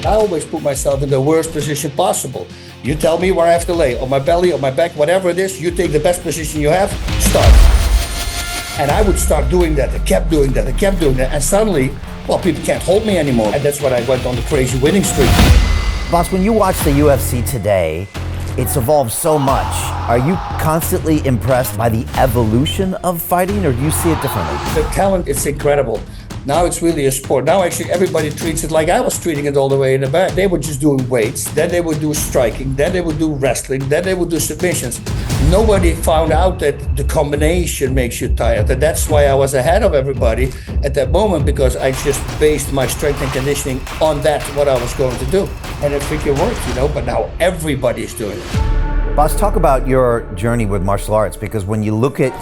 I always put myself in the worst position possible. You tell me where I have to lay, on my belly, on my back, whatever it is, you take the best position you have, start. And I would start doing that. I kept doing that. And suddenly, well, people can't hold me anymore. And that's when I went on the crazy winning streak. Bas, when you watch the UFC today, it's evolved so much. Are you constantly impressed by the evolution of fighting, or do you see it differently? The talent is incredible. Now it's really a sport. Now actually everybody treats it like I was treating it all the way in the back. They were just doing weights, then they would do striking, then they would do wrestling, then they would do submissions. Nobody found out that the combination makes you tired. And that's why I was ahead of everybody at that moment, because I just based my strength and conditioning on that, what I was going to do. And it freaking worked, but now everybody's doing it. Bas, talk about your journey with martial arts, because when you look at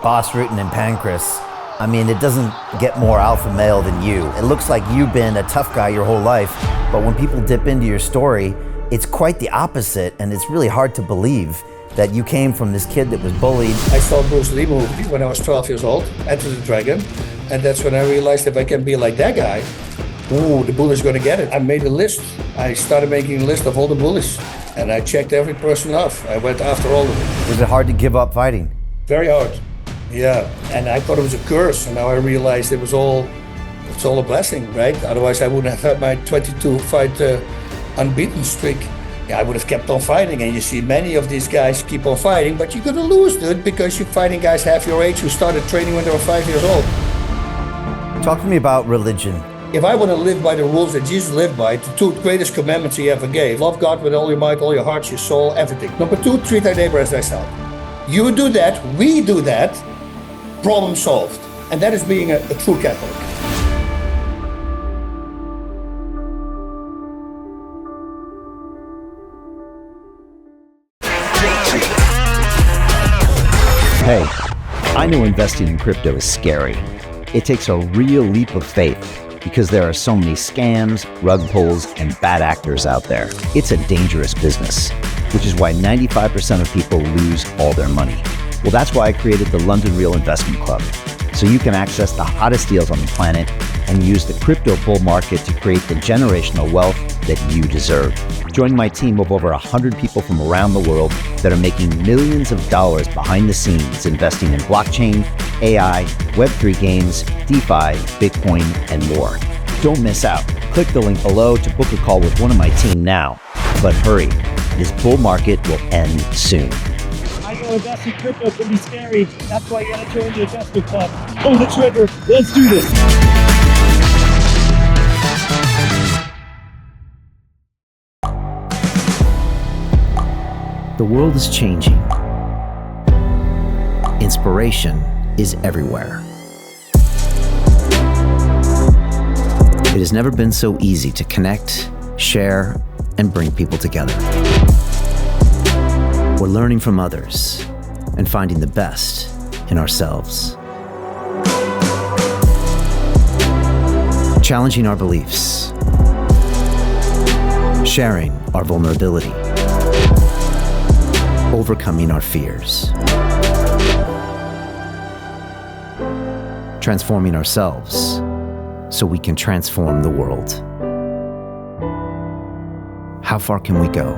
Bas Rutten and Pancras, I mean, it doesn't get more alpha male than you. It looks like you've been a tough guy your whole life, but when people dip into your story, it's quite the opposite, and it's really hard to believe that you came from this kid that was bullied. I saw Bruce Lee movie when I was 12 years old, Enter the Dragon, and that's when I realized if I can be like that guy, ooh, the bully's gonna get it. I made a list. I started making a list of all the bullies, and I checked every person off. I went after all of them. Was it hard to give up fighting? Very hard. Yeah, and I thought it was a curse, and now I realized it's all a blessing, right? Otherwise I wouldn't have had my 22 fight unbeaten streak. Yeah, I would have kept on fighting, and you see many of these guys keep on fighting, but you're gonna lose, dude, because you're fighting guys half your age who started training when they were 5 years old. Talk to me about religion. If I want to live by the rules that Jesus lived by, the two greatest commandments he ever gave, love God with all your might, all your heart, your soul, everything. Number 2, treat thy neighbor as thyself. You do that, we do that, problem solved. And that is being a true Catholic. Hey, I know investing in crypto is scary. It takes a real leap of faith because there are so many scams, rug pulls, and bad actors out there. It's a dangerous business, which is why 95% of people lose all their money. Well, that's why I created the London Real Investment Club, so you can access the hottest deals on the planet and use the crypto bull market to create the generational wealth that you deserve. Join my team of over 100 people from around the world that are making millions of dollars behind the scenes investing in blockchain, AI, Web3 games, DeFi, Bitcoin, and more. Don't miss out. Click the link below to book a call with one of my team now. But hurry, this bull market will end soon. I know investing in crypto can be scary. That's why you gotta join the investment club. Pull the trigger. Let's do this. The world is changing. Inspiration is everywhere. It has never been so easy to connect, share, and bring people together. We're learning from others and finding the best in ourselves. Challenging our beliefs. Sharing our vulnerability. Overcoming our fears. Transforming ourselves so we can transform the world. How far can we go?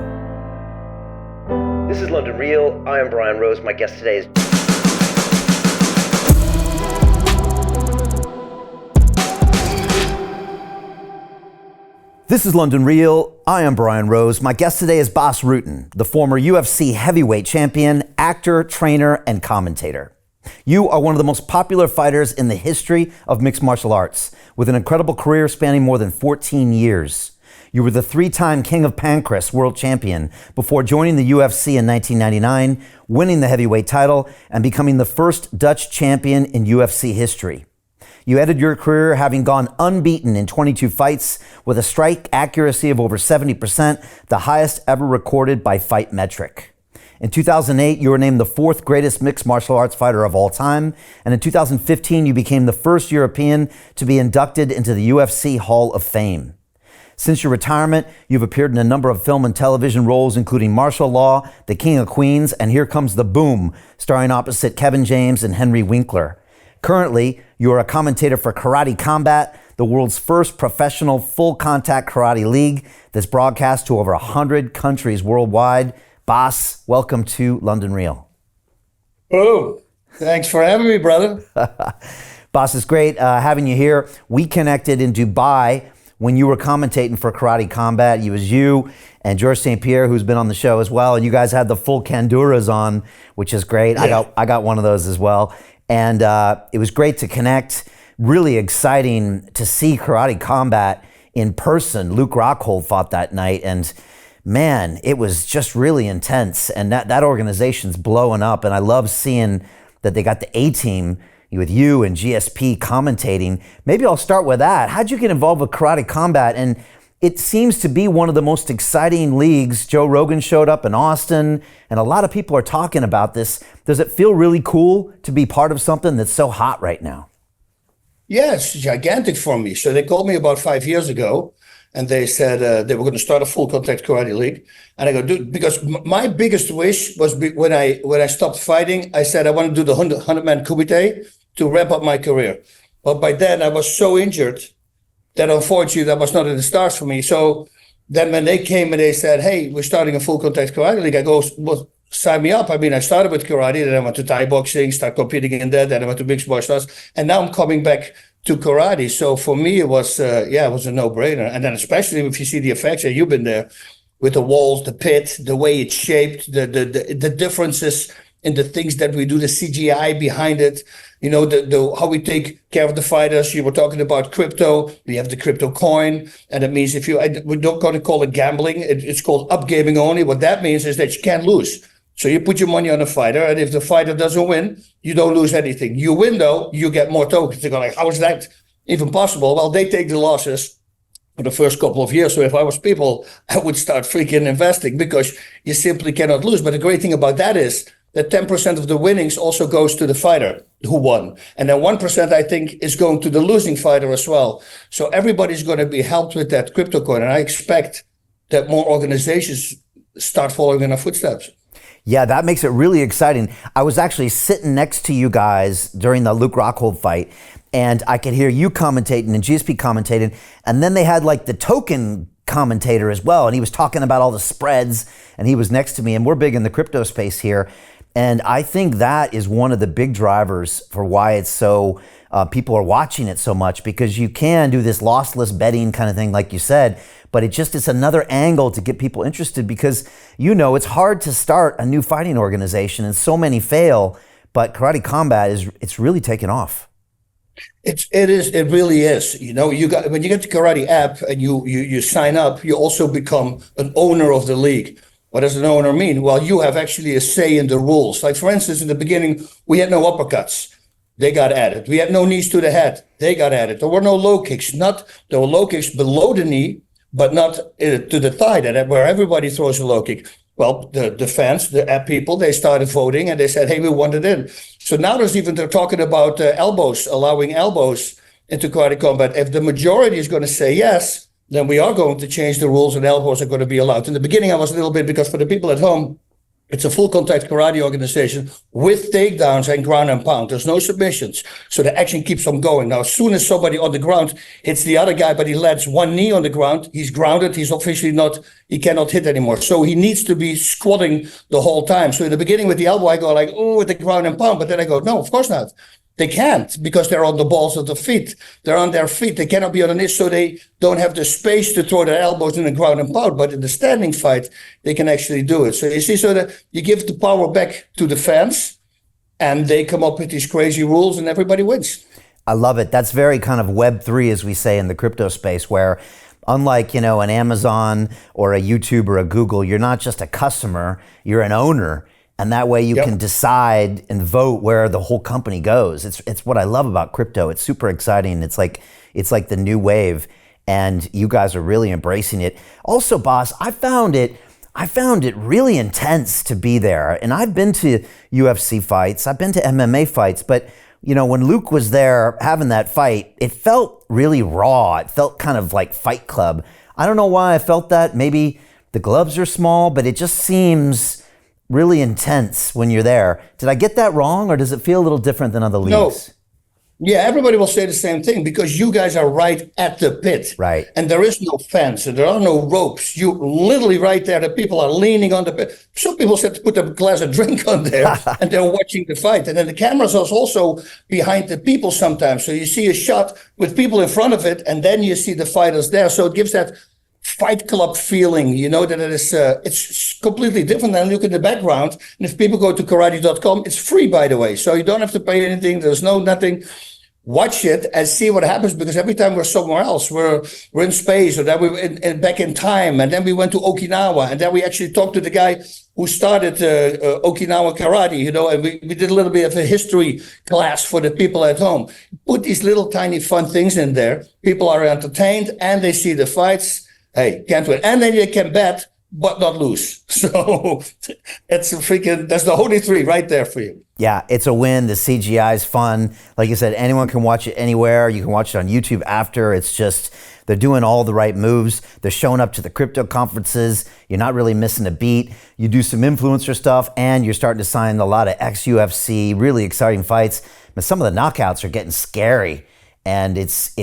This is London Real. I am Brian Rose. My guest today is... This is London Real. I am Brian Rose. My guest today is Bas Rutten, the former UFC heavyweight champion, actor, trainer, and commentator. You are one of the most popular fighters in the history of mixed martial arts, with an incredible career spanning more than 14 years. You were the 3-time King of Pancras world champion before joining the UFC in 1999, winning the heavyweight title, and becoming the first Dutch champion in UFC history. You ended your career having gone unbeaten in 22 fights with a strike accuracy of over 70%, the highest ever recorded by Fight Metric. In 2008, you were named the 4th greatest mixed martial arts fighter of all time, and in 2015, you became the first European to be inducted into the UFC Hall of Fame. Since your retirement, you've appeared in a number of film and television roles, including Martial Law, The King of Queens, and Here Comes the Boom, starring opposite Kevin James and Henry Winkler. Currently, you are a commentator for Karate Combat, the world's first professional full contact karate league that's broadcast to over 100 countries worldwide. Bas, welcome to London Real. Oh, thanks for having me, brother. Bas, it's great having you here. We connected in Dubai when you were commentating for Karate Combat. It was you and George St. Pierre, who's been on the show as well, and you guys had the full Kanduras on, which is great. Yeah. I got one of those as well, and it was great to connect. Really exciting to see Karate Combat in person. Luke Rockhold fought that night, and man, it was just really intense. And that organization's blowing up, and I love seeing that they got the A-team with you and GSP commentating. Maybe I'll start with that. How'd you get involved with Karate Combat? And it seems to be one of the most exciting leagues. Joe Rogan showed up in Austin, and a lot of people are talking about this. Does it feel really cool to be part of something that's so hot right now? Yeah, it's gigantic for me. So they called me about 5 years ago, and they said they were going to start a full contact karate league. And I go, dude, because my biggest wish was when I stopped fighting, I said I want to do the 100-man kumite to wrap up my career. But by then I was so injured that unfortunately that was not in the stars for me. So then when they came and they said, hey, we're starting a full contact karate league, I go, well, sign me up. I mean, I started with karate, then I went to Thai boxing, started competing in that, then I went to mixed martial arts, and now I'm coming back to karate. So for me, it was a no-brainer. And then especially if you see the effects, and you've been there, with the walls, the pit, the way it's shaped, the differences in the things that we do, the CGI behind it, you know, the how we take care of the fighters. You were talking about crypto. We have the crypto we're not going to call it gambling. It's called upgaming only. What that means is that you can't lose. So you put your money on a fighter, and if the fighter doesn't win, you don't lose anything. You win, though, you get more tokens. They go like, how is that even possible? Well, they take the losses for the first couple of years. So if I was people, I would start freaking investing because you simply cannot lose. But the great thing about that is that 10% of the winnings also goes to the fighter who won. And then 1%, I think, is going to the losing fighter as well. So everybody's going to be helped with that crypto coin. And I expect that more organizations start following in our footsteps. Yeah, that makes it really exciting. I was actually sitting next to you guys during the Luke Rockhold fight, and I could hear you commentating and GSP commentating, and then they had like the token commentator as well, and he was talking about all the spreads, and he was next to me, and we're big in the crypto space here, and I think that is one of the big drivers for why it's so, people are watching it so much, because you can do this lossless betting kind of thing, like you said, but it's another angle to get people interested, because, you know, it's hard to start a new fighting organization and so many fail, but Karate Combat it's really taken off. It really is. You know, when you get the karate app and you sign up, you also become an owner of the league. What does an owner mean? Well, you have actually a say in the rules. Like, for instance, in the beginning, we had no uppercuts. They got added. We had no knees to the head. They got added. There were no low kicks. There were low kicks below the knee, but not to the thigh, where everybody throws a low kick. Well, the fans, the app people, they started voting and they said, hey, we want it in. So now they're talking about elbows, allowing elbows into Karate Combat. If the majority is going to say yes, then we are going to change the rules and elbows are going to be allowed. In the beginning, I was a little bit, because for the people at home, it's a full contact karate organization with takedowns and ground and pound. There's no submissions. So the action keeps on going. Now, as soon as somebody on the ground hits the other guy, but he lands one knee on the ground, he's grounded. He's officially he cannot hit anymore. So he needs to be squatting the whole time. So in the beginning with the elbow, I go like, oh, with the ground and pound. But then I go, no, of course not. They can't, because they're on the balls of the feet. They're on their feet. They cannot be on the knees, so they don't have the space to throw their elbows in the ground and pound. But in the standing fight, they can actually do it. So you see, so that you give the power back to the fans, and they come up with these crazy rules, and everybody wins. I love it. That's very kind of Web3, as we say in the crypto space, where unlike, you know, an Amazon or a YouTube or a Google, you're not just a customer, you're an owner. And that way you can decide and vote where the whole company goes. It's what I love about crypto. It's super exciting. It's like the new wave, and you guys are really embracing it. Also, Bas, I found it really intense to be there. And I've been to UFC fights, I've been to MMA fights, but you know, when Luke was there having that fight, it felt really raw. It felt kind of like Fight Club. I don't know why I felt that. Maybe the gloves are small, but it just seems really intense when you're there. Did I get that wrong, or does it feel a little different than other leagues? Yeah, everybody will say the same thing because you guys are right at the pit. Right. And there is no fence and there are no ropes. You literally right there, the people are leaning on the pit. Some people said to put a glass of drink on there and they're watching the fight. And then the cameras are also behind the people sometimes. So you see a shot with people in front of it and then you see the fighters there. So it gives that Fight Club feeling, that it is, it's completely different than look in the background. And if people go to karate.com, it's free, by the way. So you don't have to pay anything. There's nothing. Watch it and see what happens, because every time we're somewhere else, we're in space, or then we're back in time, and then we went to Okinawa, and then we actually talked to the guy who started Okinawa karate, and we did a little bit of a history class for the people at home. Put these little tiny fun things in there. People are entertained and they see the fights. Hey, can't win. And then you can bet, but not lose. So that's the holy three right there for you. Yeah, it's a win. The CGI is fun. Like you said, anyone can watch it anywhere. You can watch it on YouTube after. It's just, they're doing all the right moves. They're showing up to the crypto conferences. You're not really missing a beat. You do some influencer stuff, and you're starting to sign a lot of ex-UFC, really exciting fights. But some of the knockouts are getting scary. And it's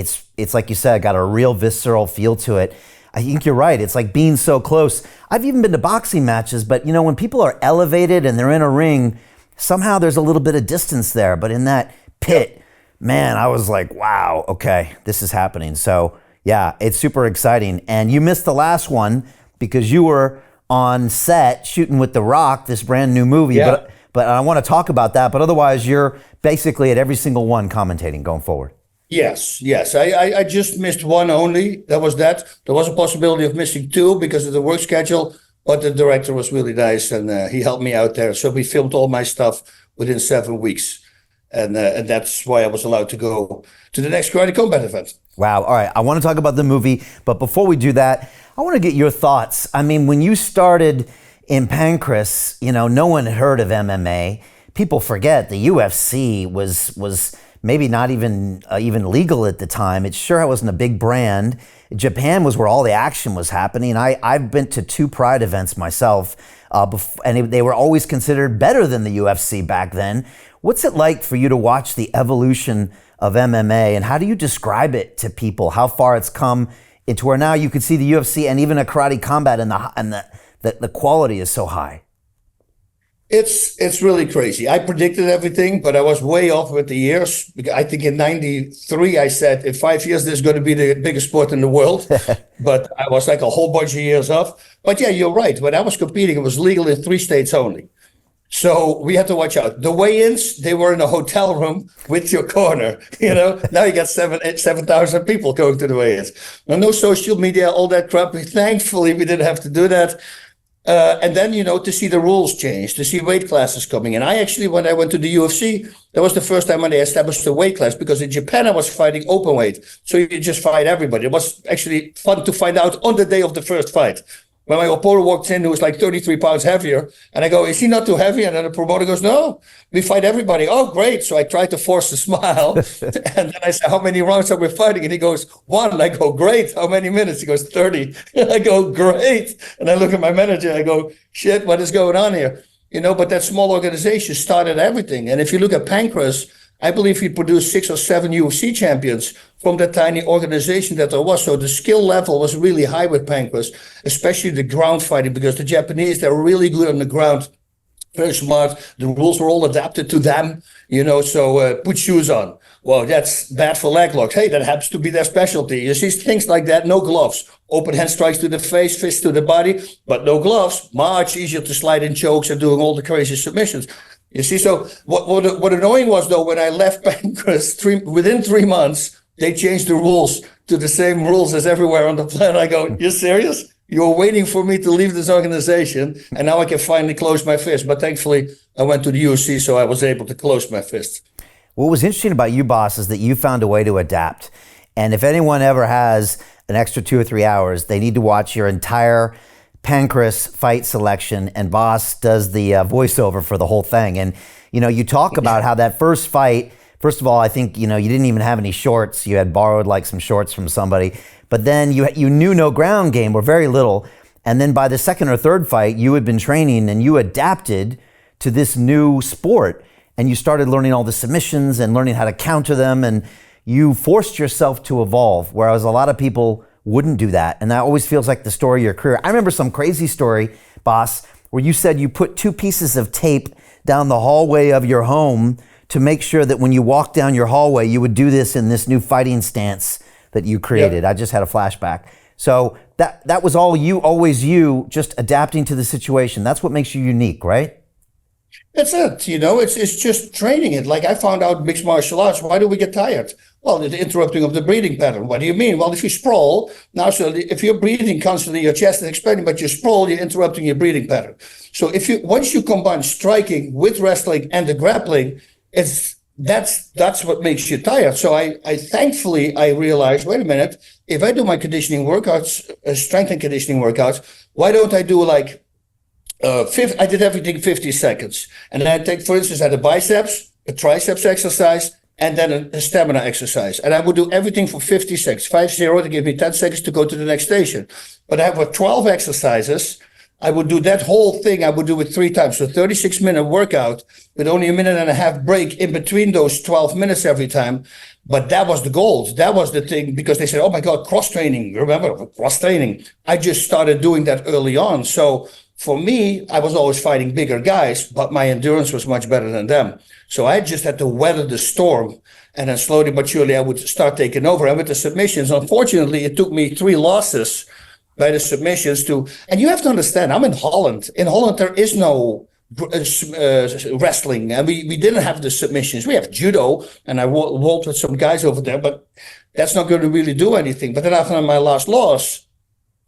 like you said, got a real visceral feel to it. I think you're right. It's like being so close. I've even been to boxing matches, but when people are elevated and they're in a ring, somehow there's a little bit of distance there. But in that pit, man, I was like, wow, okay, this is happening. So yeah, it's super exciting. And you missed the last one because you were on set shooting with The Rock, this brand new movie. Yeah. But I want to talk about that. But otherwise, you're basically at every single one commentating going forward. Yes. I just missed one only. That was that. There was a possibility of missing two because of the work schedule, but the director was really nice and he helped me out there. So we filmed all my stuff within 7 weeks. And that's why I was allowed to go to the next Karate Combat event. Wow. All right. I want to talk about the movie, but before we do that, I want to get your thoughts. I mean, when you started in Pancras, no one had heard of MMA. People forget the UFC was maybe not even legal at the time. It sure wasn't a big brand. Japan was where all the action was happening. I've been to 2 Pride events myself, and they were always considered better than the UFC back then. What's it like for you to watch the evolution of MMA, and how do you describe it to people? How far it's come into where now you can see the UFC and even a Karate Combat, and the quality is so high. It's really crazy. I predicted everything, but I was way off with the years. I think in 93, I said, in 5 years, this is going to be the biggest sport in the world. But I was like a whole bunch of years off. But yeah, you're right. When I was competing, it was legal in 3 states only. So we had to watch out. The weigh-ins, they were in a hotel room with your corner. Now you got 7,000 people going to the weigh-ins. No social media, all that crap. Thankfully, we didn't have to do that. And then, to see the rules change, to see weight classes coming in. When I went to the UFC, that was the first time when they established a weight class, because in Japan, I was fighting open weight. So you just fight everybody. It was actually fun to find out on the day of the first fight. When my opponent walked in, who was like 33 pounds heavier, and I go, is he not too heavy? And then the promoter goes, no, we fight everybody. Oh, great. So I tried to force a smile. And then I said, how many rounds are we fighting? And he goes, 1. I go, great. How many minutes? He goes, 30. And I go, great. And I look at my manager, I go, shit, what is going on here? But that small organization started everything. And if you look at Pancras, I believe he produced 6 or 7 UFC champions from that tiny organization that there was. So the skill level was really high with Pancras, especially the ground fighting, because the Japanese, they're really good on the ground, very smart. The rules were all adapted to them, so put shoes on. Well, that's bad for leg locks. Hey, that happens to be their specialty. You see things like that, no gloves. Open hand strikes to the face, fist to the body, but no gloves. Much easier to slide in chokes and doing all the crazy submissions. You see, so what annoying was, though, when I left Pancras, within 3 months, they changed the rules to the same rules as everywhere on the planet. I go, you're serious? You're waiting for me to leave this organization, and now I can finally close my fist. But thankfully, I went to the UFC, so I was able to close my fist. What was interesting about you, Bas, is that you found a way to adapt. And if anyone ever has an extra 2 or 3 hours, they need to watch your entire Pancras fight selection, and Bas does the voiceover for the whole thing. And you talk about how that first fight, first of all, I think you didn't even have any shorts. You had borrowed like some shorts from somebody, but then you knew no ground game, or very little. And then by the second or third fight, you had been training and you adapted to this new sport. and you started learning all the submissions and learning how to counter them, and you forced yourself to evolve, whereas a lot of people wouldn't do that. And that always feels like the story of your career. I remember some crazy story, Bas, where you said you put 2 pieces of tape down the hallway of your home to make sure that when you walk down your hallway, you would do this in this new fighting stance that you created. Yep. I just had a flashback. So that was all you, always you, just adapting to the situation. That's what makes you unique, right? That's it. It's just training it. Like I found out mixed martial arts, why do we get tired? Well, the interrupting of the breathing pattern. What do you mean? Well, if you sprawl, so if you're breathing constantly, your chest is expanding, but you sprawl, you're interrupting your breathing pattern. So once you combine striking with wrestling and the grappling, that's what makes you tired. So I thankfully realized, wait a minute, if I do my conditioning workouts, strength and conditioning workouts, why don't I do like I did everything 50 seconds. And then I take, for instance, I had a biceps, a triceps exercise, and then a stamina exercise. And I would do everything for 50 seconds, 5-0 to give me 10 seconds to go to the next station. But I have 12 exercises. I would do that whole thing. I would do it 3 times. So 36-minute workout with only a minute and a half break in between those 12 minutes every time. But that was the goal. That was the thing, because they said, oh my God, cross training. Remember, cross training. I just started doing that early on. So for me, I was always fighting bigger guys, but my endurance was much better than them. So I just had to weather the storm. And then slowly but surely, I would start taking over. And with the submissions, unfortunately, it took me 3 losses by the submissions and you have to understand, I'm in Holland. In Holland, there is no wrestling, and we didn't have the submissions. We have judo, and I worked with some guys over there, but that's not going to really do anything. But then after my last loss,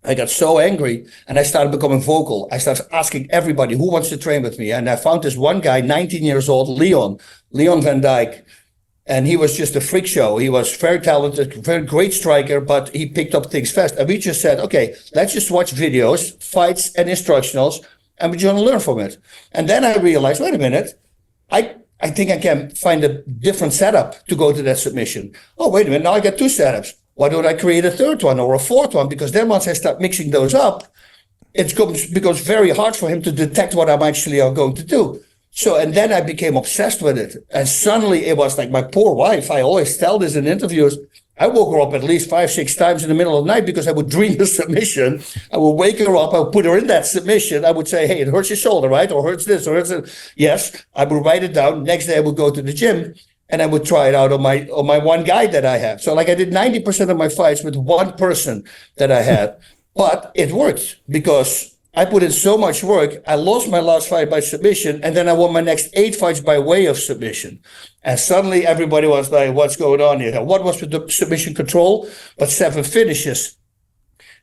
I got so angry and I started becoming vocal. I started asking everybody who wants to train with me. And I found this one guy, 19 years old, Leon van Dijk. And he was just a freak show. He was very talented, very great striker, but he picked up things fast. And we just said, okay, let's just watch videos, fights and instructionals, and we're going to learn from it. And then I realized, wait a minute, I think I can find a different setup to go to that submission. Oh, wait a minute, now I got 2 setups. Why don't I create a 3rd one or a 4th one? Because then once I start mixing those up, it becomes very hard for him to detect what I'm actually going to do. So, and then I became obsessed with it. And suddenly it was like my poor wife. I always tell this in interviews. I woke her up at least 5-6 times in the middle of the night because I would dream the submission. I would wake her up. I would put her in that submission. I would say, hey, it hurts your shoulder, right? Or hurts this, or hurts it. Yes. I would write it down. Next day I would go to the gym and I would try it out on my one guy that I have. So like I did 90% of my fights with one person that I had, but it worked because I put in so much work. I lost my last fight by submission, and then I won my next 8 fights by way of submission. And suddenly everybody was like, what's going on here? What was with the submission control? But 7 finishes.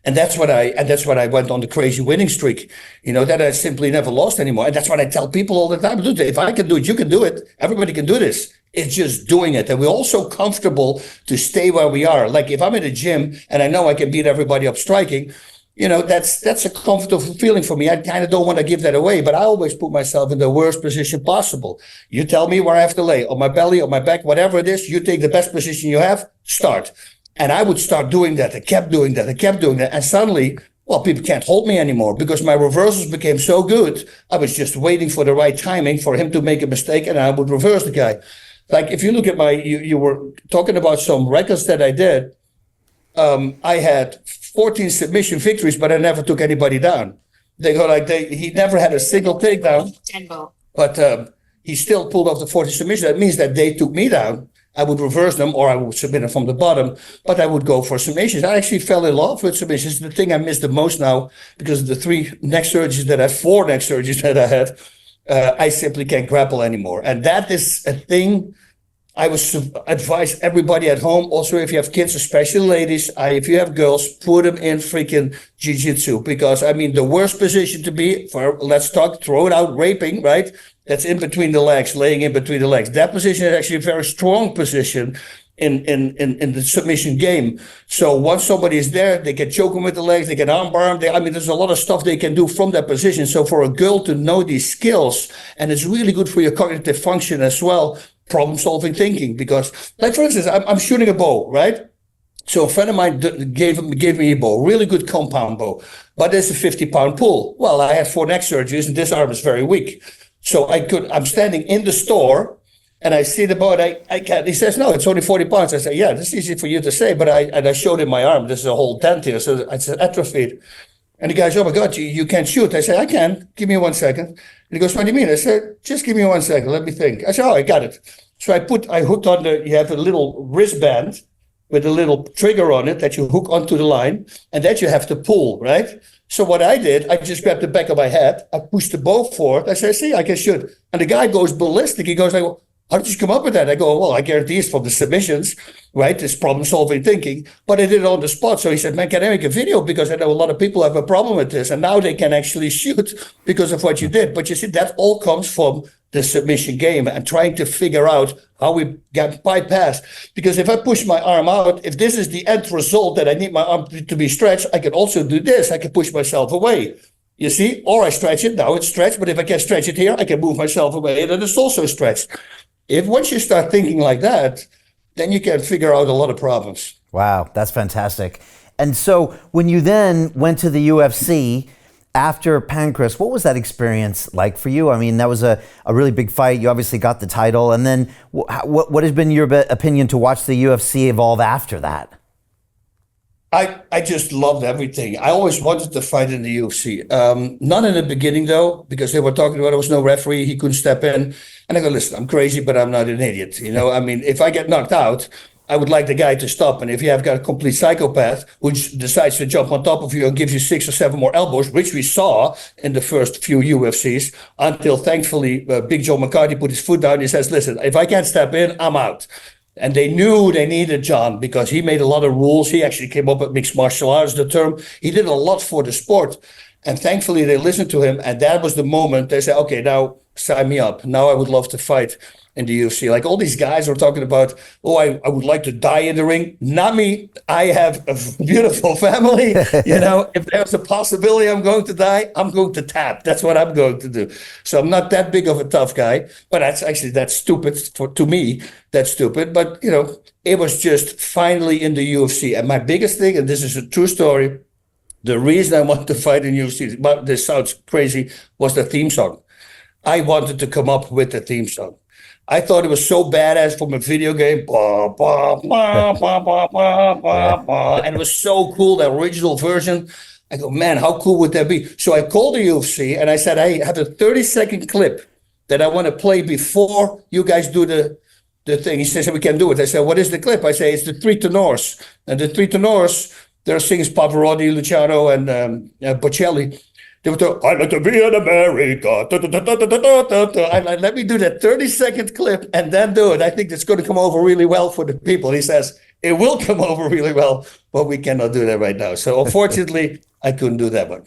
And that's what I went on the crazy winning streak, that I simply never lost anymore. And that's what I tell people all the time. Dude, if I can do it, you can do it. Everybody can do this. It's just doing it. And we're all so comfortable to stay where we are. Like if I'm in a gym and I know I can beat everybody up striking, that's a comfortable feeling for me. I kind of don't want to give that away, but I always put myself in the worst position possible. You tell me where I have to lay, on my belly, on my back, whatever it is, you take the best position you have, start. And I would start doing that. I kept doing that. And suddenly, people can't hold me anymore because my reversals became so good. I was just waiting for the right timing for him to make a mistake and I would reverse the guy. Like if you look at you were talking about some records that I did. I had 14 submission victories, but I never took anybody down. He never had a single takedown, but he still pulled off the 40 submissions. That means that they took me down. I would reverse them or I would submit them from the bottom, but I would go for submissions. I actually fell in love with submissions. The thing I miss the most now, because of the 4 neck surgeries that I had, I simply can't grapple anymore. And that is a thing I would advise everybody at home. Also, if you have kids, especially ladies, if you have girls, put them in freaking jiu-jitsu. Because, the worst position to be for, let's talk, throw it out, raping, right? That's in between the legs, laying in between the legs. That position is actually a very strong position in the submission game. So once somebody is there, they can choke them with the legs, they can armbar them. There's a lot of stuff they can do from that position. So for a girl to know these skills, and it's really good for your cognitive function as well, problem-solving thinking, because, like for instance, I'm shooting a bow, right? So a friend of mine gave me a bow, really good compound bow, but it's a 50-pound pull. Well, I had 4 neck surgeries, and this arm is very weak. So I'm standing in the store and I see the boy, I can't, he says, no, it's only 40 pounds. I say, yeah, this is easy for you to say, but I showed him my arm. This is a whole dent here. So I said, atrophied. And the guy said, oh my God, you can't shoot. I said, I can. Give me 1 second. And he goes, what do you mean? I said, just give me 1 second. Let me think. I said, oh, I got it. So I hooked on you have a little wristband with a little trigger on it that you hook onto the line and that you have to pull, right? So what I did, I just grabbed the back of my head. I pushed the bow forward. I said, see, I can shoot. And the guy goes ballistic. He goes like, well, how did you come up with that? I go, well, I guarantee it's from the submissions, right? This problem-solving thinking. But I did it on the spot. So he said, man, can I make a video? Because I know a lot of people have a problem with this. And now they can actually shoot because of what you did. But you see, that all comes from the submission game and trying to figure out how we get bypassed. Because if I push my arm out, if this is the end result that I need my arm to be stretched, I can also do this. I can push myself away. You see, or I stretch it, now it's stretched. But if I can stretch it here, I can move myself away and then it's also stretched. If once you start thinking like that, then you can figure out a lot of problems. Wow, that's fantastic. And so when you then went to the UFC after Pancras, what was that experience like for you? I mean, that was a really big fight. You obviously got the title. And then what has been your opinion to watch the UFC evolve after that? I just loved everything. I always wanted to fight in the UFC. Not in the beginning, though, because they were talking about there was no referee. He couldn't step in. And I go, listen, I'm crazy, but I'm not an idiot. You know, I mean, if I get knocked out, I would like the guy to stop. And if you have got a complete psychopath who decides to jump on top of you and gives you 6 or 7 more elbows, which we saw in the first few UFCs, until thankfully Big Joe McCarthy put his foot down. He says, listen, if I can't step in, I'm out. And they knew they needed John because he made a lot of rules. He actually came up with mixed martial arts, the term. He did a lot for the sport. And thankfully, they listened to him. And that was the moment they said, okay, now sign me up. Now I would love to fight in the UFC. Like all these guys were talking about, oh, I would like to die in the ring. Not me. I have a beautiful family. You know, if there's a possibility I'm going to die, I'm going to tap. That's what I'm going to do. So I'm not that big of a tough guy. But that's stupid to me. That's stupid. But, you know, it was just finally in the UFC. And my biggest thing, and this is a true story, the reason I wanted to fight in UFC, but this sounds crazy, was the theme song. I wanted to come up with the theme song. I thought it was so badass from a video game. Bah, bah, bah, bah, bah, bah, bah, bah. And it was so cool, the original version. I go, man, how cool would that be? So I called the UFC and I said, I have a 30-second clip that I want to play before you guys do the thing. He says, we can do it. I said, what is the clip? I say, it's the three tenors. And the three tenors, there sings Pavarotti, Luciano, and Bocelli. They would go, I'd like to be in America. I'm like, let me do that 30-second clip and then do it. I think it's going to come over really well for the people. He says, it will come over really well, but we cannot do that right now. So unfortunately, I couldn't do that one.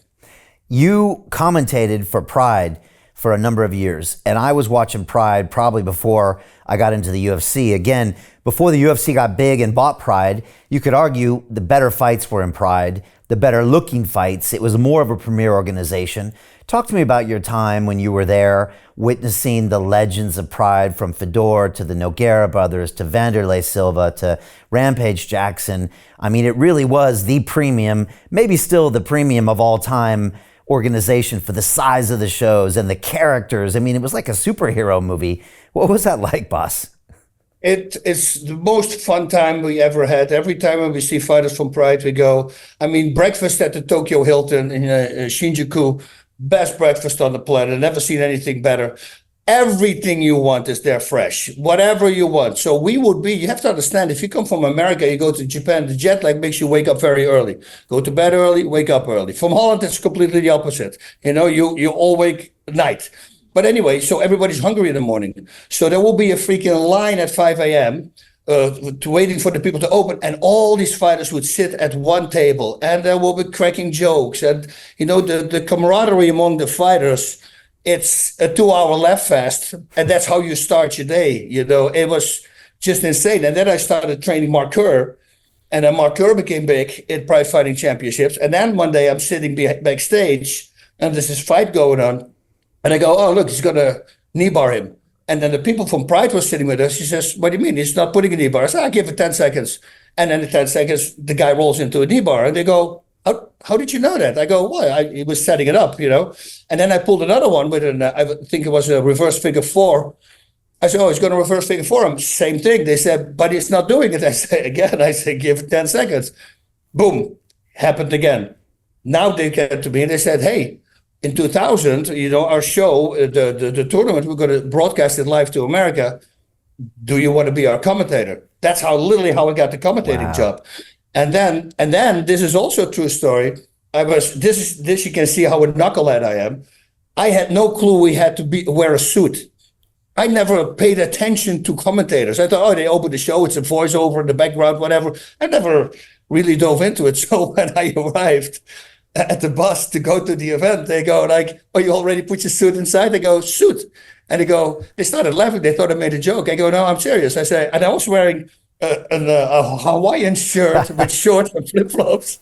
You commentated for Pride for a number of years, and I was watching Pride probably before I got into the UFC. Again, before the UFC got big and bought Pride, you could argue the better fights were in Pride, the better looking fights. It was more of a premier organization. Talk to me about your time when you were there, witnessing the legends of Pride, from Fedor to the Nogueira brothers to Vanderlei Silva to Rampage Jackson. I mean, it really was the premium, maybe still the premium of all time organization for the size of the shows and the characters. I mean, it was like a superhero movie. What was that like, Bas? It's the most fun time we ever had. Every time when we see fighters from Pride, we go. I mean, breakfast at the Tokyo Hilton in Shinjuku, best breakfast on the planet. Never seen anything better. Everything you want is there fresh, whatever you want. So you have to understand, if you come from America, you go to Japan, the jet lag makes you wake up very early. Go to bed early, wake up early. From Holland, it's completely the opposite. You know, you all wake at night. But anyway, so everybody's hungry in the morning. So there will be a freaking line at 5 a.m. Waiting for the people to open. And all these fighters would sit at one table. And there will be cracking jokes. And, you know, the camaraderie among the fighters, it's a 2-hour laugh fest. And that's how you start your day. You know, it was just insane. And then I started training Mark Kerr. And then Mark Kerr became big in Pride Fighting Championships. And then one day I'm sitting backstage and there's this fight going on. And I go, oh, look, he's going to knee bar him. And then the people from Pride were sitting with us. He says, what do you mean? He's not putting a knee bar. I said, I give it 10 seconds. And then in 10 seconds, the guy rolls into a knee bar. And they go, How did you know that? I go, well, he was setting it up, And then I pulled another one with I think it was a reverse figure four. I said, oh, he's going to reverse figure four him. Same thing. They said, but he's not doing it. I said, give it 10 seconds. Boom, happened again. Now they came to me and they said, hey, in 2000, our show, the tournament, we're going to broadcast it live to America. Do you want to be our commentator? That's literally how I got the commentating job. And then this is also a true story. This you can see how a knucklehead I am. I had no clue we had to wear a suit. I never paid attention to commentators. I thought, they open the show, it's a voiceover in the background, whatever. I never really dove into it. So when I arrived at the bus to go to the event, they go like, oh, you already put your suit inside? They go, suit. And they started laughing. They thought I made a joke. I go, no, I'm serious. I say, and I was wearing a Hawaiian shirt with shorts and flip-flops.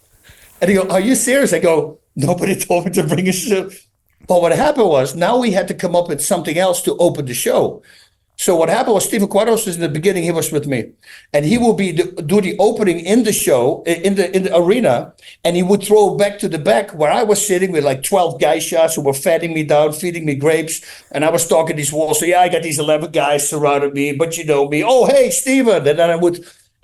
And they go, are you serious? I go, nobody told me to bring a suit. But what happened was, now we had to come up with something else to open the show. So what happened was, Steven Quadros was in the beginning, he was with me. And he will do the opening in the show, in the arena, and he would throw back to the back where I was sitting with like 12 guy shots who were fatting me down, feeding me grapes. And I was talking these walls. So yeah, I got these 11 guys surrounding me, but you know me. Oh, hey, Steven. And then I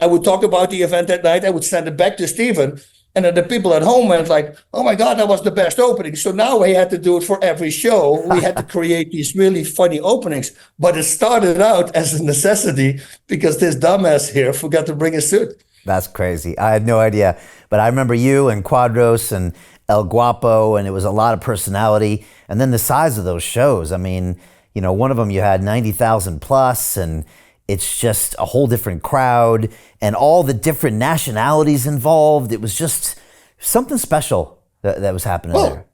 would talk about the event that night. I would send it back to Steven. And then the people at home went like, oh my God, that was the best opening. So now we had to do it for every show. We had to create these really funny openings. But it started out as a necessity because this dumbass here forgot to bring a suit. That's crazy. I had no idea. But I remember you and Quadros and El Guapo, and it was a lot of personality. And then the size of those shows. I mean, one of them you had 90,000 plus, and it's just a whole different crowd and all the different nationalities involved. It was just something special that was happening there.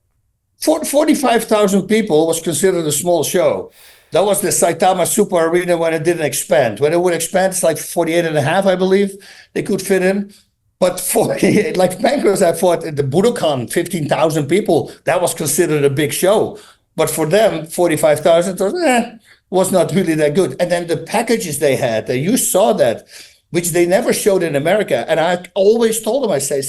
45,000 people was considered a small show. That was the Saitama Super Arena when it didn't expand. When it would expand, it's like 48 and a half, I believe, they could fit in. But like Pancras, I fought at the Budokan, 15,000 people. That was considered a big show. But for them, 45,000 was not really that good. And then the packages they had, you saw that, which they never showed in America. And I always told them, I say,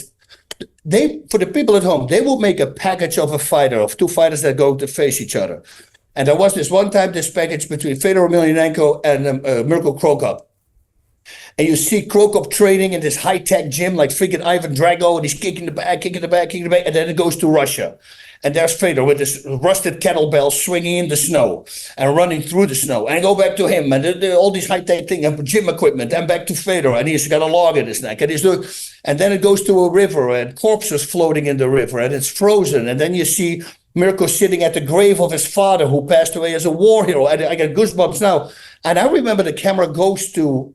for the people at home, they will make a package of a fighter, of two fighters that go to face each other. And there was this one time, this package between Fedor Emelianenko and Mirko Cro Cop. And you see Cro Cop training in this high-tech gym like freaking Ivan Drago, and he's kicking the back, and then it goes to Russia. And there's Fedor with this rusted kettlebell swinging in the snow and running through the snow. And I go back to him and all these high-tech things and gym equipment, and back to Fedor, and he's got a log in his neck. And then it goes to a river, and corpses floating in the river, and it's frozen. And then you see Mirko sitting at the grave of his father who passed away as a war hero. I got goosebumps now. And I remember the camera goes to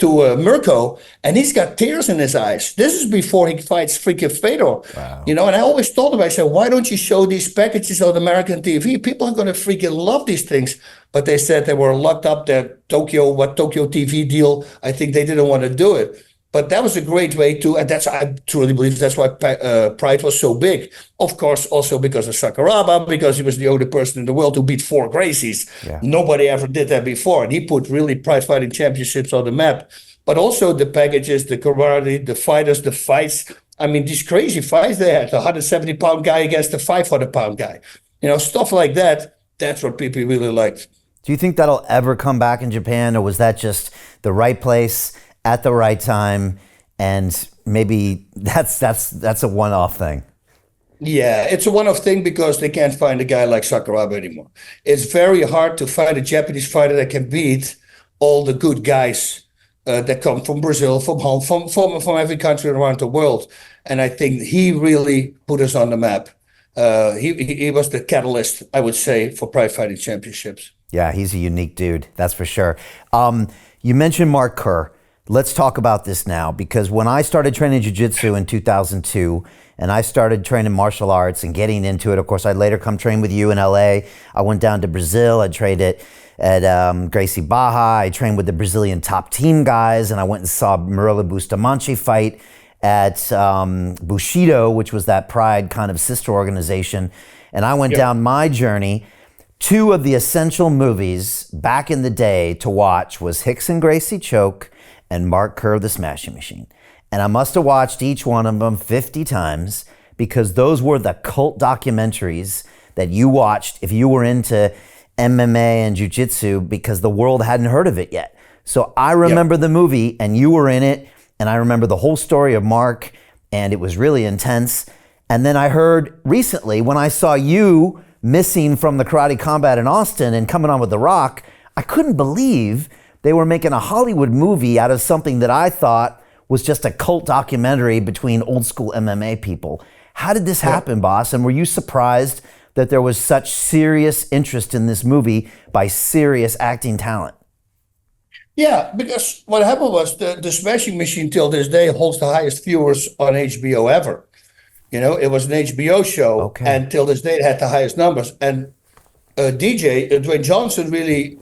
Mirko, and he's got tears in his eyes. This is before he fights freaking Fedor. Wow. And I always told him, I said, why don't you show these packages on American TV? People are going to freaking love these things. But they said they were locked up, their Tokyo TV deal. I think they didn't want to do it. But that was a great way to, and I truly believe that's why Pride was so big. Of course, also because of Sakuraba, because he was the only person in the world who beat 4 Gracies. Yeah. Nobody ever did that before. And he put really Pride Fighting Championships on the map. But also the packages, the camaraderie, the fighters, the fights. I mean, these crazy fights they had, the 170-pound guy against the 500-pound guy. Stuff like that, that's what people really liked. Do you think that'll ever come back in Japan, or was that just the right place at the right time, and maybe that's a one-off thing? Yeah, it's a one-off thing because they can't find a guy like Sakuraba anymore. It's very hard to find a Japanese fighter that can beat all the good guys that come from Brazil, from home, from every country around the world. And I think he really put us on the map. He was the catalyst, I would say, for Pride Fighting Championships. Yeah, he's a unique dude, that's for sure. You mentioned Mark Kerr. Let's talk about this now, because when I started training jiu-jitsu in 2002, and I started training martial arts and getting into it, of course, I'd later come train with you in LA. I went down to Brazil. I trained at Gracie Barra. I trained with the Brazilian top team guys, and I went and saw Murilo Bustamante fight at Bushido, which was that Pride kind of sister organization. And I went down my journey. 2 of the essential movies back in the day to watch was Rickson Gracie Choke and Mark Kerr, The Smashing Machine. and I must have watched each one of them 50 times because those were the cult documentaries that you watched if you were into MMA and jiu-jitsu because the world hadn't heard of it yet. So I remember the movie and you were in it, and I remember the whole story of Mark, and it was really intense. And then I heard recently when I saw you missing from the karate combat in Austin and coming on with The Rock, I couldn't believe they were making a Hollywood movie out of something that I thought was just a cult documentary between old school MMA people. How did this happen, Bas? And were you surprised that there was such serious interest in this movie by serious acting talent? Yeah, because what happened was the Smashing Machine till this day holds the highest viewers on HBO ever. You know, it was an HBO show, and till this day it had the highest numbers. And Dwayne Johnson really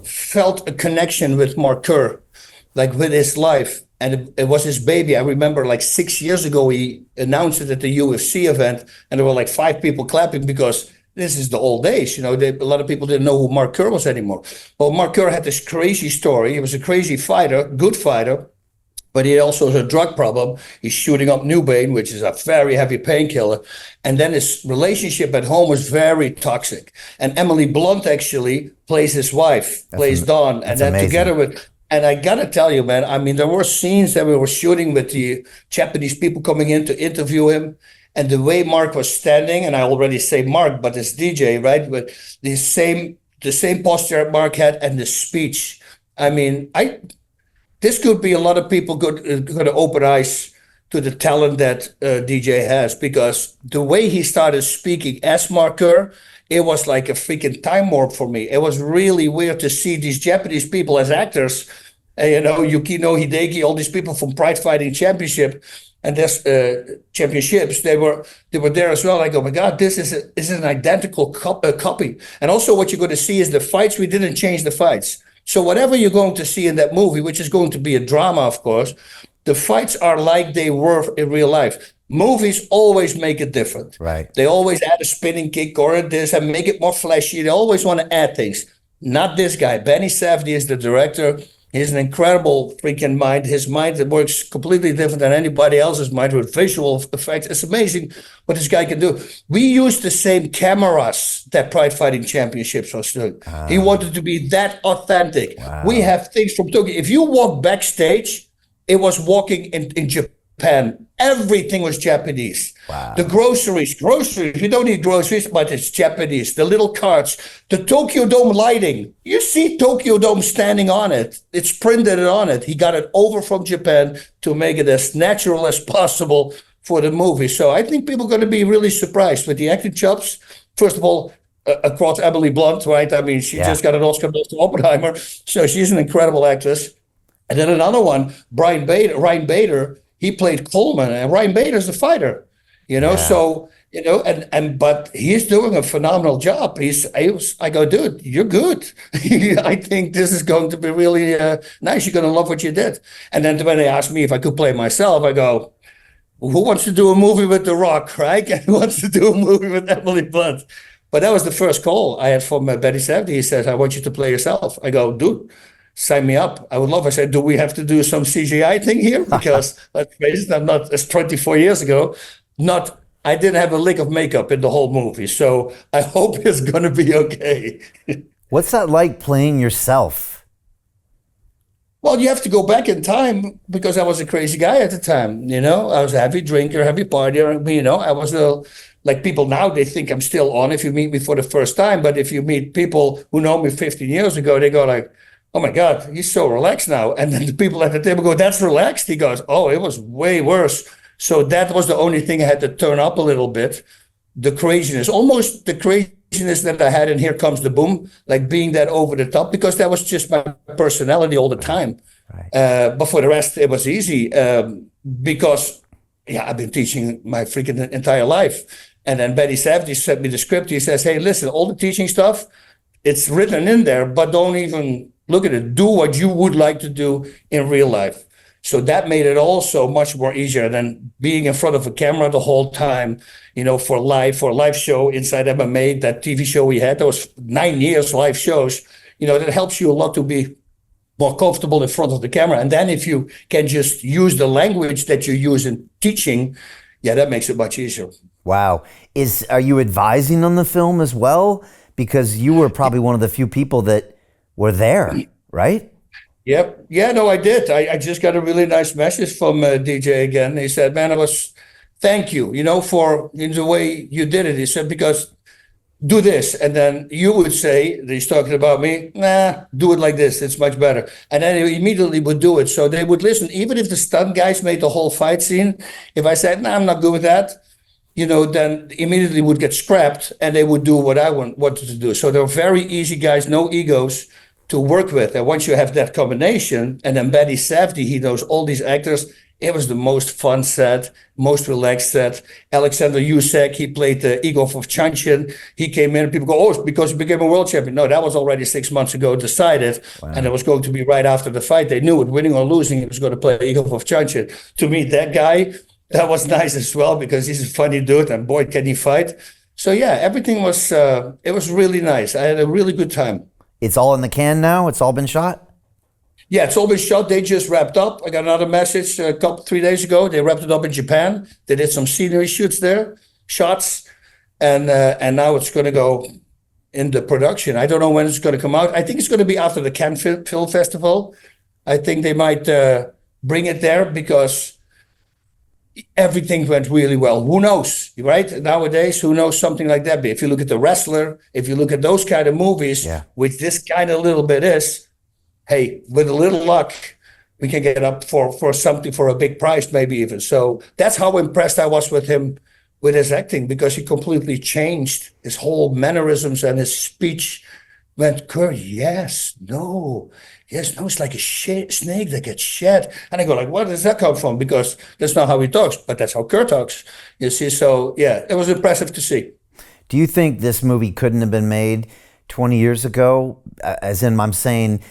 felt a connection with Mark Kerr, like with his life. And it was his baby. I remember like 6 years ago, he announced it at the UFC event, and there were like 5 people clapping because this is the old days. You know, a lot of people didn't know who Mark Kerr was anymore. Well, Mark Kerr had this crazy story. He was a crazy fighter, good fighter, but he also has a drug problem. He's shooting up Nubain, which is a very heavy painkiller. And then his relationship at home was very toxic. And Emily Blunt actually plays his wife, plays Dawn. And then amazing. Together with... And I got to tell you, man, I mean, there were scenes that we were shooting with the Japanese people coming in to interview him. And the way Mark was standing, and I already say Mark, but it's DJ, right? But the same posture Mark had and the speech. I mean, this could be a lot of people going to open eyes to the talent that DJ has, because the way he started speaking as Mark Kerr, it was like a freaking time warp for me. It was really weird to see these Japanese people as actors, you know, Yukino Hideki, all these people from Pride Fighting Championship and there's championships. They were there as well. Like, oh my God, this is an identical copy. And also, what you're going to see is the fights. We didn't change the fights. So whatever you're going to see in that movie, which is going to be a drama, of course, the fights are like they were in real life. Movies always make it different. Right. They always add a spinning kick or this and make it more flashy. They always want to add things. Not this guy. Benny Safdie is the director. He's an incredible freaking mind. His mind works completely different than anybody else's mind with visual effects. It's amazing what this guy can do. We use the same cameras that Pride Fighting Championships was doing. He wanted to be that authentic. Wow. We have things from Tokyo. If you walk backstage, it was walking in Japan. Everything was Japanese. Wow. The groceries, you don't need groceries, but it's Japanese. The little carts, the Tokyo Dome lighting, you see Tokyo Dome standing on it. It's printed on it. He got it over from Japan to make it as natural as possible for the movie. So I think people are going to be really surprised with the acting chops. First of all, across Emily Blunt, right? I mean, she just got an Oscar for Oppenheimer. So she's an incredible actress. And then another one, Ryan Bader, he played Coleman, and Ryan Bader's a fighter, you know. So, you know, but he's doing a phenomenal job. I go, dude, you're good. I think this is going to be really nice. You're going to love what you did. And then when they asked me if I could play myself, I go, who wants to do a movie with The Rock, right? And who wants to do a movie with Emily Blunt? But that was the first call I had from Benny Safdie. He says, I want you to play yourself. I go, dude, sign me up. I would love. I said, do we have to do some CGI thing here? Because let's face it, I'm not, as 24 years ago, I didn't have a lick of makeup in the whole movie. So I hope it's going to be okay. What's that like playing yourself? Well, you have to go back in time because I was a crazy guy at the time. You know, I was a heavy drinker, heavy partier. You know, I was like people now, they think I'm still on if you meet me for the first time. But if you meet people who know me 15 years ago, they go like, oh my God, he's so relaxed now. And then the people at the table go, that's relaxed. He goes, oh, it was way worse. So that was the only thing I had to turn up a little bit. The craziness, almost the craziness that I had in Here Comes the Boom, like being that over the top, because that was just my personality all the time. Right. But for the rest, it was easy because, I've been teaching my freaking entire life. And then Benny Safdie sent me the script. He says, hey, listen, all the teaching stuff, it's written in there, but don't even look at it. Do what you would like to do in real life. So that made it also much more easier than being in front of a camera the whole time, you know, for a live show inside MMA, that TV show we had, that was 9 years live shows, you know, that helps you a lot to be more comfortable in front of the camera. And then if you can just use the language that you use in teaching, yeah, that makes it much easier. Wow. Are you advising on the film as well? Because you were probably one of the few people that were there, right? Yep. Yeah, no, I did. I just got a really nice message from DJ again. He said, man, thank you, for in the way you did it. He said, because do this. And then you would say, he's talking about me, nah, do it like this. It's much better. And then he immediately would do it. So they would listen. Even if the stunt guys made the whole fight scene, if I said, nah, I'm not good with that, then immediately would get scrapped and they would do what I wanted to do. So they're very easy guys, no egos to work with. And once you have that combination, and then Betty Safdie, he knows all these actors, it was the most fun set, most relaxed set. Alexander Usyk, he played the Igor Vovchanchin. He came in and people go, oh, it's because he became a world champion. No, that was already 6 months ago decided. Wow. And it was going to be right after the fight. They knew it, winning or losing, he was going to play Igor Vovchanchin. To me, that guy, that was nice as well because he's a funny dude and boy, can he fight. So yeah, everything was, it was really nice. I had a really good time. It's all in the can now? It's all been shot? Yeah, it's all been shot. They just wrapped up. I got another message 3 days ago. They wrapped it up in Japan. They did some scenery shoots there, shots, and now it's going to go into production. I don't know when it's going to come out. I think it's going to be after the Cannes Film Festival. I think they might bring it there because everything went really well. Who knows, right? Nowadays, who knows something like that? But if you look at The Wrestler, if you look at those kind of movies, which this kind of little bit is, hey, with a little luck, we can get up for something for a big price, maybe even. So that's how impressed I was with him, with his acting, because he completely changed his whole mannerisms and his speech went, Kurt, yes, no, it's like a snake that gets shed. And I go like, where does that come from? Because that's not how he talks, but that's how Kurt talks, you see. So yeah, it was impressive to see. Do you think this movie couldn't have been made 20 years ago? As in, I'm saying,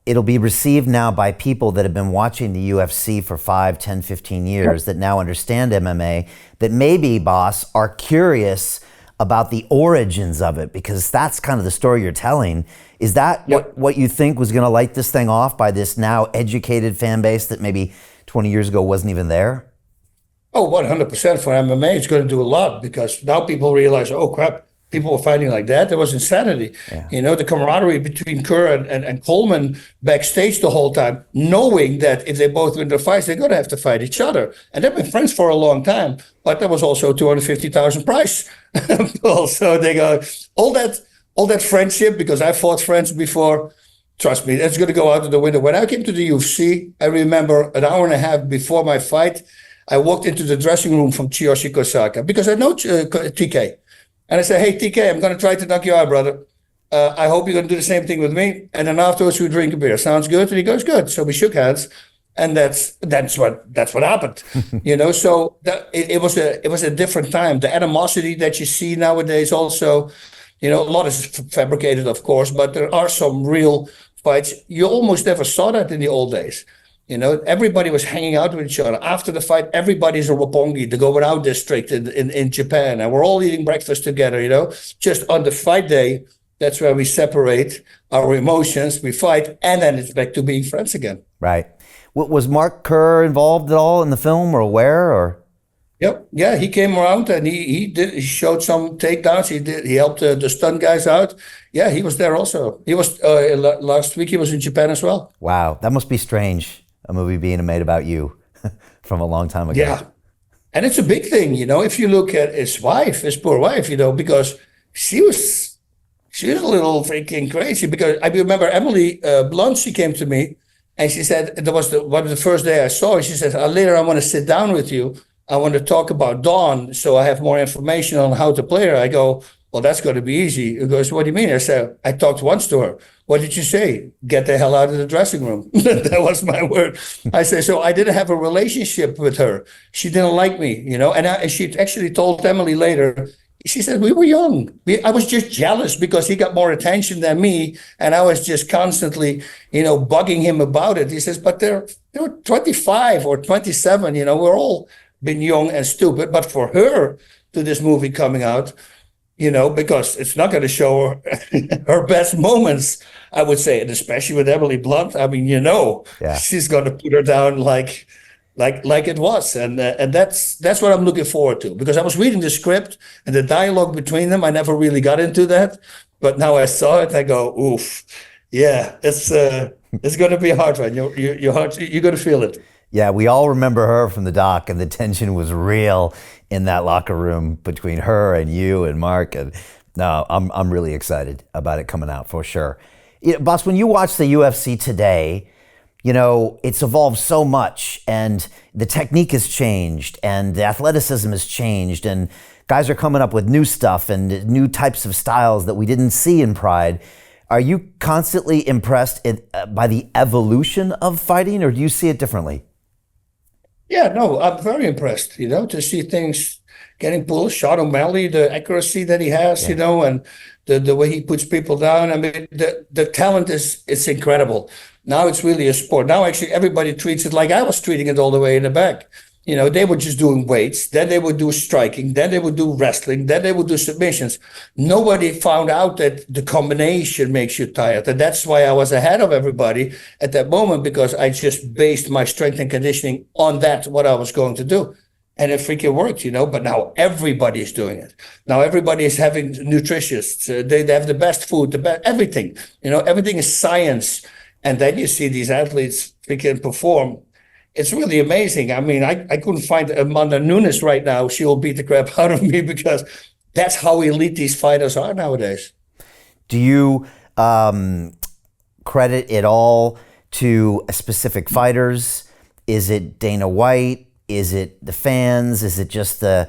it'll be received now by people that have been watching the UFC for 5, 10, 15 years that now understand MMA, that maybe, Bas, are curious about the origins of it, because that's kind of the story you're telling. Is that what you think was going to light this thing off by this now educated fan base that maybe 20 years ago wasn't even there? Oh, 100% for MMA. It's going to do a lot because now people realize, oh, crap, people were fighting like that. There was insanity. Yeah. The camaraderie between Kerr and Coleman backstage the whole time, knowing that if they both win their fights, they're going to have to fight each other. And they've been friends for a long time. But there was also $250,000 prize. So they go, all that friendship, because I fought friends before, trust me, that's going to go out of the window. When I came to the UFC, I remember an hour and a half before my fight, I walked into the dressing room from Kiyoshi Kosaka because I know TK. And I said, hey, TK, I'm going to try to knock you out, brother. I hope you're going to do the same thing with me. And then afterwards, we drink a beer. Sounds good? And he goes, good. So we shook hands. And that's what happened. So it was a different time. The animosity that you see nowadays also, a lot is fabricated, of course, but there are some real fights. You almost never saw that in the old days. Everybody was hanging out with each other. After the fight, everybody's a Roppongi, the going out district in Japan. And we're all eating breakfast together, Just on the fight day, that's where we separate our emotions, we fight, and then it's back to being friends again. Right. Was Mark Kerr involved at all in the film or aware or? Yep. Yeah, he came around and he showed some takedowns. He helped the stunt guys out. Yeah, he was there also. He was last week. He was in Japan as well. Wow, that must be strange. A movie being made about you from a long time ago. Yeah. And it's a big thing, if you look at his poor wife, because she was a little freaking crazy. Because I remember Emily Blunt, she came to me and she said, that was one of the first day I saw her. She said, later I want to sit down with you. I want to talk about Dawn so I have more information on how to play her. I go, well, that's going to be easy. He goes, what do you mean? I said, I talked once to her. What did you say? Get the hell out of the dressing room. That was my word. I said, so I didn't have a relationship with her. She didn't like me, and she actually told Emily later, she said, we were young. I was just jealous because he got more attention than me. And I was just constantly, bugging him about it. He says, but they were 25 or 27, we're all been young and stupid. But for her, to this movie coming out, because it's not going to show her best moments, I would say, and especially with Emily Blunt. I mean, Yeah. she's going to put her down like it was, and that's what I'm looking forward to. Because I was reading the script and the dialogue between them, I never really got into that, but now I saw it, I go, oof, yeah, it's going to be a hard one. You're going to feel it. Yeah, we all remember her from the doc, and the tension was real in that locker room between her and you and Mark. And no, I'm really excited about it coming out for sure. Bas, when you watch the UFC today, it's evolved so much, and the technique has changed, and the athleticism has changed, and guys are coming up with new stuff and new types of styles that we didn't see in Pride. Are you constantly impressed by the evolution of fighting, or do you see it differently? Yeah, no, I'm very impressed, to see things getting pulled. Sean O'Malley, the accuracy that he has, and the way he puts people down. I mean, the talent it's incredible. Now it's really a sport. Now actually everybody treats it like I was treating it all the way in the back. They were just doing weights, then they would do striking, then they would do wrestling, then they would do submissions. Nobody found out that the combination makes you tired. And that's why I was ahead of everybody at that moment, because I just based my strength and conditioning on that, what I was going to do. And it freaking worked, but now everybody is doing it. Now everybody is having nutritionists. They have the best food, the best, everything, everything is science. And then you see these athletes freaking perform. It's really amazing. I mean, I couldn't find Amanda Nunes right now. She will beat the crap out of me, because that's how elite these fighters are nowadays. Do you credit it all to specific fighters? Is it Dana White? Is it the fans? Is it just the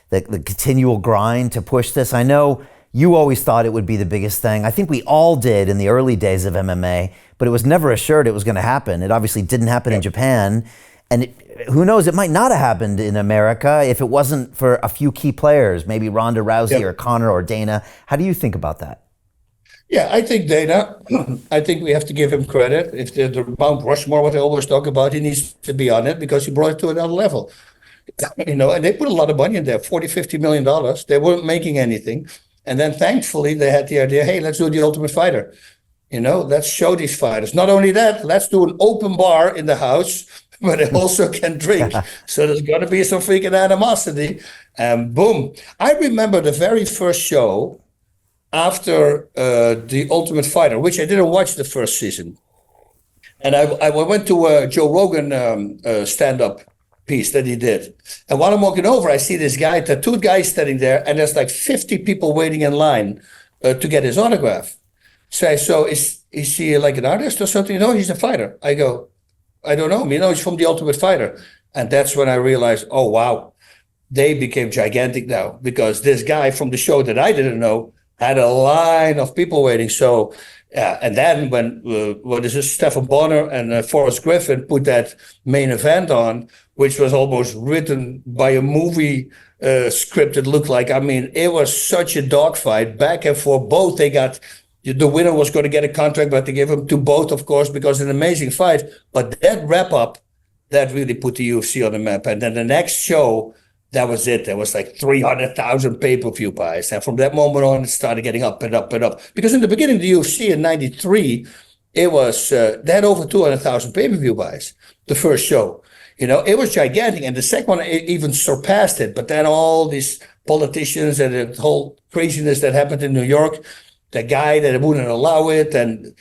continual grind to push this? I know you always thought it would be the biggest thing. I think we all did in the early days of MMA, but it was never assured it was going to happen. It obviously didn't happen in Japan. And who knows, it might not have happened in America if it wasn't for a few key players, maybe Ronda Rousey or Conor or Dana. How do you think about that? Yeah, I think Dana, I think we have to give him credit. If the Mount Rushmore, what I always talk about, he needs to be on it, because he brought it to another level. And they put a lot of money in there, $40-50 million. They weren't making anything. And then thankfully they had the idea, hey, let's do the Ultimate Fighter. Let's show these fighters. Not only that, let's do an open bar in the house where they also can drink. So there's got to be some freaking animosity. And boom. I remember the very first show after the Ultimate Fighter, which I didn't watch the first season. And I went to a Joe Rogan stand-up piece that he did. And while I'm walking over, I see this guy, tattooed guy standing there, and there's like 50 people waiting in line to get his autograph. So is he like an artist or something? No, he's a fighter. I go, I don't know. He's from the Ultimate Fighter. And that's when I realized, oh, wow, they became gigantic now, because this guy from the show that I didn't know had a line of people waiting. So, and then when Stephan Bonner and Forrest Griffin put that main event on, which was almost written by a movie script, it looked like. I mean, it was such a dogfight back and forth. Both they got. The winner was going to get a contract, but they gave him to both, of course, because an amazing fight. But that wrap up, that really put the UFC on the map. And then the next show, that was it. There was like 300,000 pay-per-view buys. And from that moment on, it started getting up and up and up. Because in the beginning of the UFC in 93, it was, they had over 200,000 pay-per-view buys, the first show. It was gigantic. And the second one even surpassed it. But then all these politicians and the whole craziness that happened in New York, the guy that wouldn't allow it. And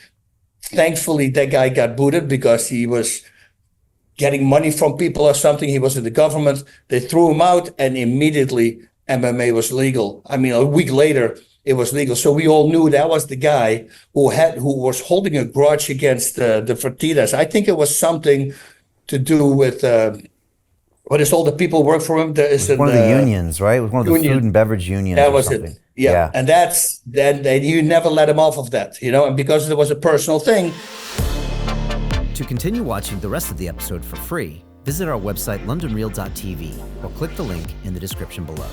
thankfully, that guy got booted because he was getting money from people or something. He was in the government. They threw him out, and immediately MMA was legal. I mean, a week later, it was legal. So we all knew that was the guy who was holding a grudge against the Fertitas. I think it was something to do with what is all the people who work for him. One of the unions, right? It was one of the food and beverage unions. That was it. Yeah. And then you never let him off of that, and because it was a personal thing. To continue watching the rest of the episode for free, visit our website londonreal.tv or click the link in the description below.